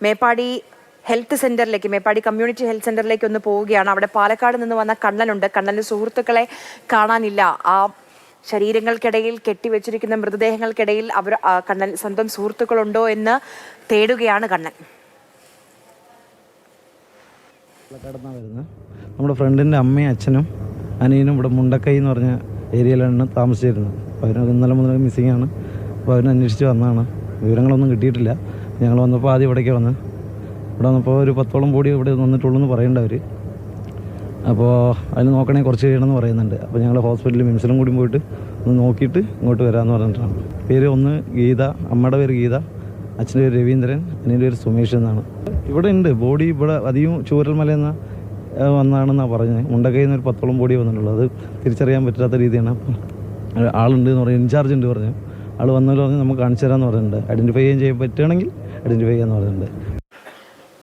Meppadi health സെന്ററിലേക്ക്, Meppadi community health സെന്ററിലേക്ക് ഒന്ന് പോവുകയാണ്. അവിടെ പാലക്കാട് നിന്ന് വന്ന കണ്ണനുണ്ട്. കണ്ണൻ്റെ സുഹൃത്തുക്കളെ കാണാനില്ല. ആ ശരീരങ്ങൾക്കിടയിൽ കെട്ടിവെച്ചിരിക്കുന്ന മൃതദേഹങ്ങൾക്കിടയിൽ കണ്ണൻ സ്വന്തം സുഹൃത്തുക്കളുണ്ടോ എന്ന് തേടുകയാണ് കണ്ണൻ. നമ്മുടെ ഫ്രണ്ടിൻ്റെ അമ്മയും അച്ഛനും അനിയനും ഇവിടെ മുണ്ടക്കൈ എന്ന് പറഞ്ഞ ഏരിയയിലാണ് താമസിച്ചിരുന്നത്. അപ്പോൾ അവർ ഇന്നലെ മുതൽ മിസ്സിംഗ് ആണ്. അപ്പോൾ അവരെ അന്വേഷിച്ച് വന്നതാണ്. വിവരങ്ങളൊന്നും കിട്ടിയിട്ടില്ല. ഞങ്ങൾ വന്നപ്പോൾ ആദ്യം ഇവിടേക്ക് വന്ന് ഇവിടെ വന്നപ്പോൾ ഒരു 10ഓളം ബോഡി ഇവിടെ വന്നിട്ടുള്ളൂ എന്ന് പറയേണ്ടവർ. അപ്പോൾ അതിന് നോക്കണേ കുറച്ച് കഴിയണമെന്ന് പറയുന്നുണ്ട്. അപ്പോൾ ഞങ്ങൾ ഹോസ്പിറ്റലിൽ മിംസിലും കൂടി പോയിട്ട് ഒന്ന് നോക്കിയിട്ട് ഇങ്ങോട്ട് വരാമെന്ന് പറഞ്ഞിട്ടാണ്. പേര് ഒന്ന് ഗീത, അമ്മയുടെ പേര് ഗീത, അച്ഛൻ്റെ പേര് രവീന്ദ്രൻ, അനിയൻ്റെ പേര് സുമേഷ് എന്നാണ്. ഇവിടെ ഉണ്ട് ബോഡി. ഇവിടെ അധികം ചൂരൽമലയെന്ന വന്നാണെന്നാണ് പറഞ്ഞത്. മുണ്ടക്കൈയിൽ നിന്ന് ഒരു 10ഓളം ബോഡി വന്നിട്ടുള്ളത്. അത് തിരിച്ചറിയാൻ പറ്റാത്ത രീതിയാണ്. ആളുണ്ട് എന്ന് പറഞ്ഞു, ഇൻചാർജ് ഉണ്ട് പറഞ്ഞു. ആൾ വന്നല്ലോ പറഞ്ഞ് നമുക്ക് കാണിച്ചു തരാമെന്ന് പറഞ്ഞിട്ടുണ്ട്. ഐഡൻറ്റിഫൈ ചെയ്യാൻ പറ്റുകയാണെങ്കിൽ ഐഡൻറ്റിഫൈ ചെയ്യാമെന്ന് പറഞ്ഞിട്ടുണ്ട്.